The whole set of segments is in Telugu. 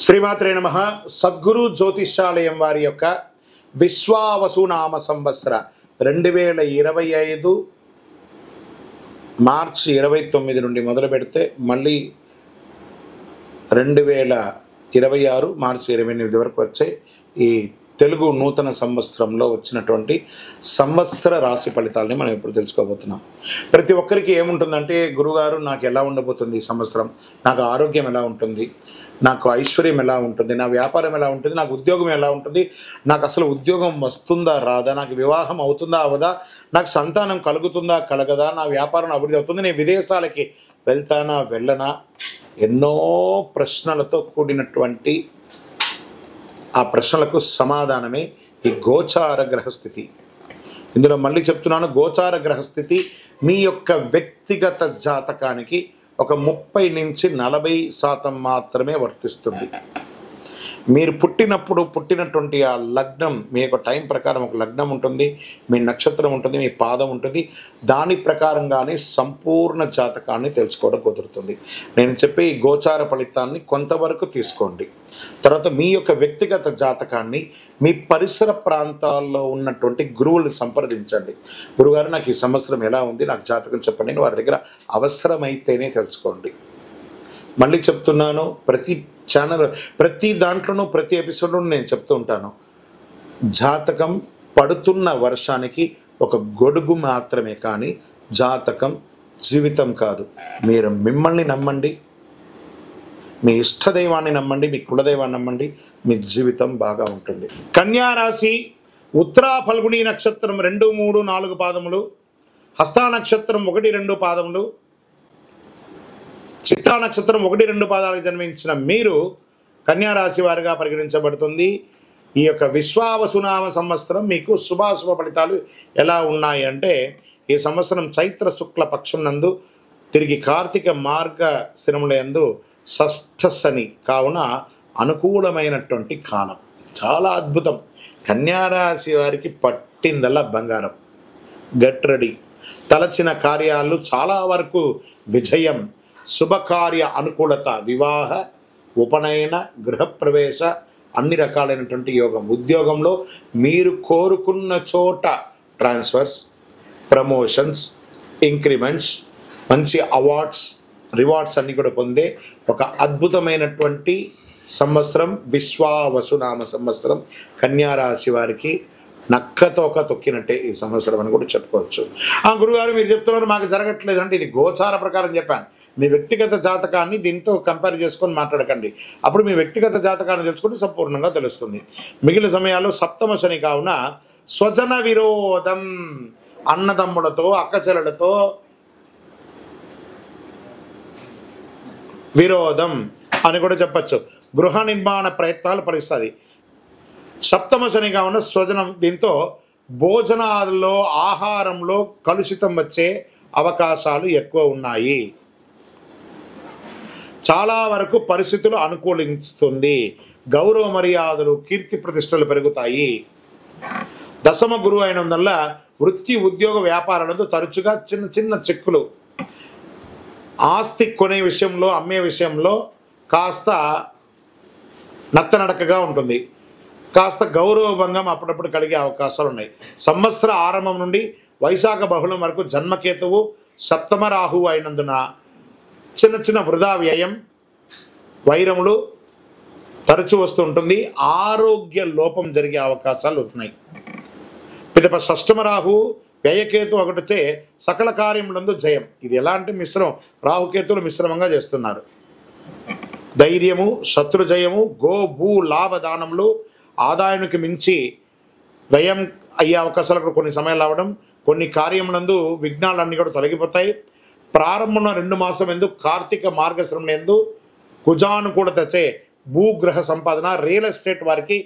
శ్రీమాత్రే నమః. సద్గురు జ్యోతిష్యాలయం వారి యొక్క విశ్వావసునామ సంవత్సర 2025 మార్చి 29 నుండి మొదలు పెడితే మళ్ళీ 2026 మార్చి 28 వరకు వచ్చే ఈ తెలుగు నూతన సంవత్సరంలో వచ్చినటువంటి సంవత్సర రాశి ఫలితాలని మనం ఇప్పుడు తెలుసుకోబోతున్నాం. ప్రతి ఒక్కరికి ఏముంటుందంటే, గురుగారు నాకు ఎలా ఉండబోతుంది ఈ సంవత్సరం, నాకు ఆరోగ్యం ఎలా ఉంటుంది, నాకు ఐశ్వర్యం ఎలా ఉంటుంది, నా వ్యాపారం ఎలా ఉంటుంది, నాకు ఉద్యోగం ఎలా ఉంటుంది, నాకు అసలు ఉద్యోగం వస్తుందా రాదా, నాకు వివాహం అవుతుందా అవదా, నాకు సంతానం కలుగుతుందా కలగదా, నా వ్యాపారం అభివృద్ధి అవుతుంది, నేను విదేశాలకి వెళ్తానా వెళ్ళనా, ఎన్నో ప్రశ్నలతో కూడినటువంటి ఆ ప్రశ్నలకు సమాధానమే ఈ గోచార గ్రహస్థితి. ఇందులో మళ్ళీ చెప్తున్నాను, గోచార గ్రహస్థితి మీ యొక్క వ్యక్తిగత జాతకానికి ఒక 30 నుంచి 40% మాత్రమే వర్తిస్తుంది. మీరు పుట్టినటువంటి ఆ లగ్నం, మీ యొక్క టైం ప్రకారం ఒక లగ్నం ఉంటుంది, మీ నక్షత్రం ఉంటుంది, మీ పాదం ఉంటుంది, దాని ప్రకారంగానే సంపూర్ణ జాతకాన్ని తెలుసుకోవడం కుదురుతుంది. నేను చెప్పే ఈ గోచార ఫలితాన్ని కొంతవరకు తీసుకోండి. తర్వాత మీ యొక్క వ్యక్తిగత జాతకాన్ని మీ పరిసర ప్రాంతాల్లో ఉన్నటువంటి గురువులను సంప్రదించండి. గురుగారు నాకు ఈ సంవత్సరం ఎలా ఉంది, నాకు జాతకం చెప్పండి, వారి దగ్గర అవసరమైతేనే తెలుసుకోండి. మళ్ళీ చెప్తున్నాను, ప్రతి ఛానల్, ప్రతి దాంట్లోనూ, ప్రతి ఎపిసోడ్లో నేను చెప్తూ ఉంటాను, జాతకం పడుతున్న వర్షానికి ఒక గొడుగు మాత్రమే, కానీ జాతకం జీవితం కాదు. మీరు మిమ్మల్ని నమ్మండి, మీ ఇష్టదైవాన్ని నమ్మండి, మీ కులదైవాన్ని నమ్మండి, మీ జీవితం బాగా ఉంటుంది. కన్యా రాశి, ఉత్తరా ఫల్గుణి నక్షత్రం 2, 3, 4 పాదములు, హస్తా నక్షత్రం 1, 2 పాదములు, చిత్తా నక్షత్రం 1, 2 పాదాలకు జన్మించిన మీరు కన్యారాశి వారిగా పరిగణించబడుతుంది. ఈ యొక్క విశ్వావసునామ సంవత్సరం మీకు శుభాశుభ ఫలితాలు ఎలా ఉన్నాయి అంటే, ఈ సంవత్సరం చైత్ర శుక్ల పక్షం నందు తిరిగి కార్తీక మార్గ స్థిరముల యందు షష్ఠ శని కావున అనుకూలమైనటువంటి కాలం, చాలా అద్భుతం. కన్యారాశి వారికి పట్టిందల్లా బంగారం. Get ready. తలచిన కార్యాలు చాలా వరకు విజయం, శుభకార్య అనుకూలత, వివాహ, ఉపనయన, గృహప్రవేశ, అన్ని రకాలైనటువంటి యోగం. ఉద్యోగంలో మీరు కోరుకున్న చోట ట్రాన్స్ఫర్స్, ప్రమోషన్స్, ఇంక్రిమెంట్స్, మంచి అవార్డ్స్, రివార్డ్స్ అన్నీ కూడా పొందే ఒక అద్భుతమైనటువంటి సంవత్సరం విశ్వావసునామ సంవత్సరం. కన్యారాశి వారికి నక్కతోక తొక్కినట్టే ఈ సంవత్సరం అని కూడా చెప్పుకోవచ్చు. గురుగారు మీరు చెప్తున్నారు మాకు జరగట్లేదు అంటే, ఇది గోచార ప్రకారం చెప్పాను. మీ వ్యక్తిగత జాతకాన్ని దీంతో కంపేర్ చేసుకొని మాట్లాడకండి. అప్పుడు మీ వ్యక్తిగత జాతకాన్ని తెలుసుకుంటే సంపూర్ణంగా తెలుస్తుంది. మిగిలిన సమయాల్లో సప్తమ శని కావున స్వజన విరోధం, అన్నదమ్ములతో అక్కచెల్లెలతో విరోధం అని కూడా చెప్పచ్చు. గృహ నిర్మాణ ప్రయత్నాలు ఫలిస్తుంది. సప్తమ శనిగా ఉన్న స్వజనం, దీంతో భోజనాల్లో, ఆహారంలో కలుషితం వచ్చే అవకాశాలు ఎక్కువ ఉన్నాయి. చాలా వరకు పరిస్థితులు అనుకూలిస్తుంది. గౌరవ మర్యాదలు, కీర్తి ప్రతిష్టలు పెరుగుతాయి. దశమ గురువు అయినందువల్ల వృత్తి, ఉద్యోగ, వ్యాపారాలతో తరచుగా చిన్న చిన్న చెక్కులు, ఆస్తి కొనే విషయంలో, అమ్మే విషయంలో కాస్త నత్తనడకగా ఉంటుంది. కాస్త గౌరవభంగం అప్పుడప్పుడు కలిగే అవకాశాలు ఉన్నాయి. సంవత్సర ఆరంభం నుండి వైశాఖ బహుళం వరకు జన్మకేతువు సప్తమ రాహువు అయినందున చిన్న చిన్న వృధా వ్యయం, వైరములు తరచూ వస్తూ ఉంటుంది. ఆరోగ్య లోపం జరిగే అవకాశాలు ఉన్నాయి. పిదప షష్టమ రాహువు వ్యయకేతు ఒకటి వచ్చే సకల కార్యములందు జయం. ఇది ఎలాంటి మిశ్రమం, రాహుకేతువులు మిశ్రమంగా చేస్తున్నారు. ధైర్యము, శత్రుజయము, గో భూ లాభదానములు, ఆదాయానికి మించి వ్యయం అయ్యే అవకాశాలు కూడా కొన్ని సమయాలు రావడం, కొన్ని కార్యములందు విఘ్నాలన్నీ కూడా తొలగిపోతాయి. ప్రారంభంలో 2 మాసం ఎందు కార్తీక మార్గశ్రమం ఎందు కుజానుకూలత చే భూగ్రహ సంపాదన, రియల్ ఎస్టేట్ వారికి,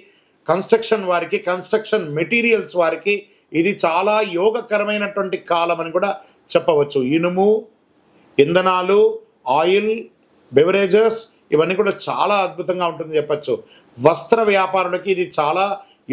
కన్స్ట్రక్షన్ వారికి, కన్స్ట్రక్షన్ మెటీరియల్స్ వారికి ఇది చాలా యోగకరమైనటువంటి కాలం అని కూడా చెప్పవచ్చు. ఇనుము, ఇంధనాలు, ఆయిల్, బెవరేజెస్ ఇవన్నీ కూడా చాలా అద్భుతంగా ఉంటుంది చెప్పచ్చు. వస్త్ర వ్యాపారులకి ఇది చాలా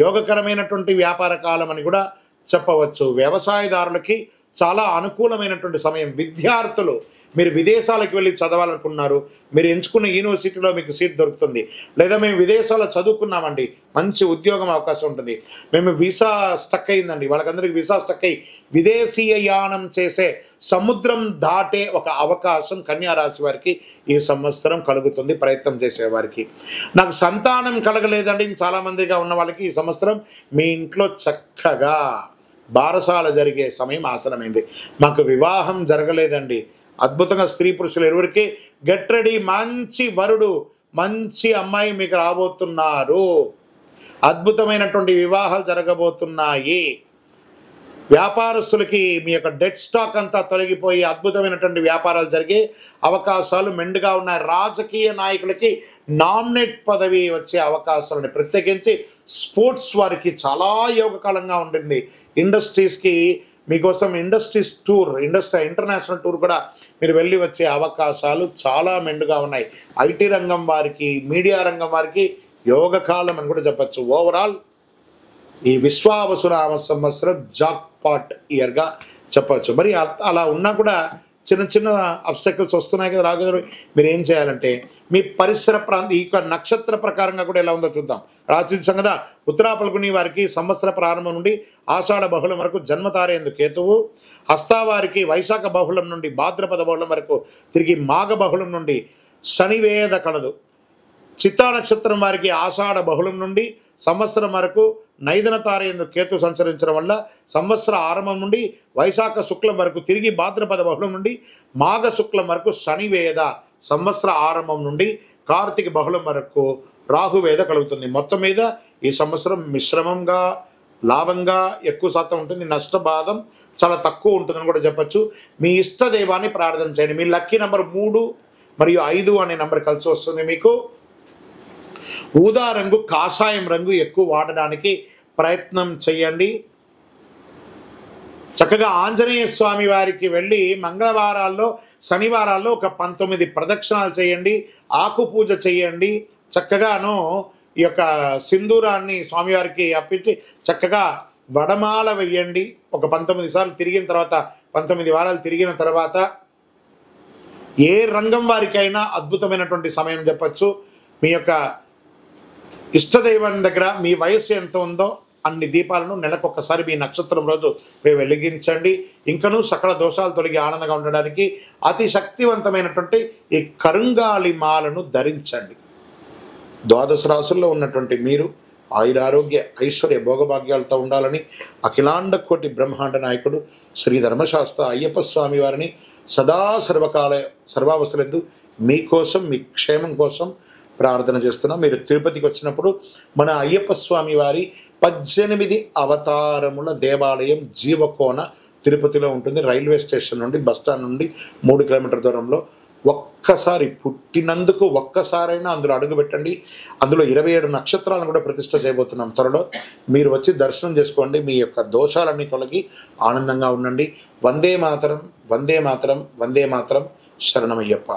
యోగకరమైనటువంటి వ్యాపార కాలం అని కూడా చెప్పవచ్చు. వ్యవసాయదారులకి చాలా అనుకూలమైనటువంటి సమయం. విద్యార్థులు మీరు విదేశాలకు వెళ్ళి చదవాలనుకున్నారు, మీరు ఎంచుకున్న యూనివర్సిటీలో మీకు సీట్ దొరుకుతుంది. లేదా మేము విదేశాల్లో చదువుకున్నామండి, మంచి ఉద్యోగం అవకాశం ఉంటుంది. మేము వీసా స్టక్ అయిందండి, వాళ్ళకందరికీ వీసా స్టక్ అయ్యి విదేశీయ యానం చేసే, సముద్రం దాటే ఒక అవకాశం కన్యా రాశి వారికి ఈ సంవత్సరం కలుగుతుంది. ప్రయత్నం చేసేవారికి. నాకు సంతానం కలగలేదండి చాలామందిగా ఉన్న వాళ్ళకి ఈ సంవత్సరం మీ ఇంట్లో చక్కగా బారసాల జరిగే సమయం ఆసనమైంది. మాకు వివాహం జరగలేదండి, అద్భుతంగా స్త్రీ పురుషులు ఇరువురికి గెట్ రెడీ, మంచి వరుడు మంచి అమ్మాయి మీకు రాబోతున్నారు. అద్భుతమైనటువంటి వివాహాలు జరగబోతున్నాయి. వ్యాపారస్తులకి మీ యొక్క డెట్ స్టాక్ అంతా తొలగిపోయి అద్భుతమైనటువంటి వ్యాపారాలు జరిగే అవకాశాలు మెండుగా ఉన్నాయి. రాజకీయ నాయకులకి నామినేట్ పదవి వచ్చే అవకాశాలు ఉన్నాయి. ప్రత్యేకించి స్పోర్ట్స్ వారికి చాలా యోగకాలంగా ఉంటుంది. ఇండస్ట్రీస్కి మీకోసం ఇండస్ట్రీస్ టూర్, ఇంటర్నేషనల్ టూర్ కూడా మీరు వెళ్ళి వచ్చే అవకాశాలు చాలా మెండుగా ఉన్నాయి. ఐటీ రంగం వారికి, మీడియా రంగం వారికి యోగకాలం అని కూడా చెప్పచ్చు. ఓవరాల్ ఈ విశ్వావసునామ సంవత్సరం జాక్పాట్ ఇయర్గా చెప్పచ్చు. మరి అలా ఉన్నా కూడా చిన్న చిన్న అబ్స్టకల్స్ వస్తున్నాయి కదా రాఘవేంద్ర. మీరు ఏం చేయాలంటే మీ పరిసర ప్రాంతం ఈ నక్షత్ర ప్రకారంగా కూడా ఎలా ఉందో చూద్దాం. రాశించాం కదా, ఉత్తరా ఫల్గుని వారికి సంవత్సర ప్రారంభం నుండి ఆషాఢ బహుళం వరకు జన్మతారేందు కేతువు, హస్తావారికి వైశాఖ బహుళం నుండి భాద్రపద బహుళం వరకు తిరిగి మాఘ బహుళం నుండి శనివేద కలదు. చిత్తా నక్షత్రం వారికి ఆషాఢ బహుళం నుండి సంవత్సరం వరకు నైదన తారేందు కేతు సంచరించడం వల్ల సంవత్సర ఆరంభం నుండి వైశాఖ శుక్లం వరకు తిరిగి భాద్రపద బహుళం నుండి మాఘ శుక్లం వరకు శనివేద, సంవత్సర ఆరంభం నుండి కార్తీక బహుళం వరకు రాహువేద కలుగుతుంది. మొత్తం మీద ఈ సంవత్సరం మిశ్రమంగా లాభంగా ఎక్కువ శాతం ఉంటుంది, నష్టబాధం చాలా తక్కువ ఉంటుందని కూడా చెప్పచ్చు. మీ ఇష్ట దైవాన్ని ప్రార్థన చేయండి. మీ లక్కీ నెంబర్ 3 మరియు 5 అనే నెంబర్ కలిసి వస్తుంది. మీకు ఊదా రంగు, కాషాయం రంగు ఎక్కువ వాడడానికి ప్రయత్నం చేయండి. చక్కగా ఆంజనేయ స్వామి వారికి వెళ్ళి మంగళవారాల్లో, శనివారాల్లో ఒక 19 ప్రదక్షిణాలు చేయండి, ఆకు పూజ చేయండి. చక్కగాను ఈ యొక్క సింధూరాన్ని స్వామివారికి అప్పించి చక్కగా వడమాల వెయ్యండి. ఒక 19 సార్లు తిరిగిన తర్వాత, 19 వారాలు తిరిగిన తర్వాత ఏ రంగం వారికైనా అద్భుతమైనటువంటి సమయం చెప్పచ్చు. మీ యొక్క ఇష్టదైవం దగ్గర మీ వయస్సు ఎంత ఉందో అన్ని దీపాలను నెలకొకసారి మీ నక్షత్రం రోజు వెలిగించండి. ఇంకనూ సకల దోషాలు తొలగి ఆనందంగా ఉండడానికి అతి శక్తివంతమైనటువంటి ఈ కరుంగాలి మాలను ధరించండి. 12 రాసుల్లో ఉన్నటువంటి మీరు ఆయురారోగ్య ఐశ్వర్య భోగభాగ్యాలతో ఉండాలని అఖిలాండ కోటి బ్రహ్మాండ నాయకుడు శ్రీ ధర్మశాస్త్ర అయ్యప్ప స్వామి వారిని సదా సర్వకాల సర్వావసరందు మీకోసం, మీ క్షేమం కోసం ప్రార్థన చేస్తున్నాం. మీరు తిరుపతికి వచ్చినప్పుడు మన అయ్యప్ప స్వామి వారి 18 అవతారముల దేవాలయం జీవకోన తిరుపతిలో ఉంటుంది. రైల్వే స్టేషన్ నుండి, బస్టాండ్ నుండి 3 కిలోమీటర్ల దూరంలో. ఒక్కసారి పుట్టినందుకు ఒక్కసారైనా అందులో అడుగుపెట్టండి. అందులో 27 నక్షత్రాలను కూడా ప్రతిష్ఠ చేయబోతున్నాం త్వరలో. మీరు వచ్చి దర్శనం చేసుకోండి. మీ యొక్క దోషాలన్నీ తొలగి ఆనందంగా ఉండండి. వందే మాతరం, వందే మాతరం, వందే మాతరం. శరణమయ్యప్ప.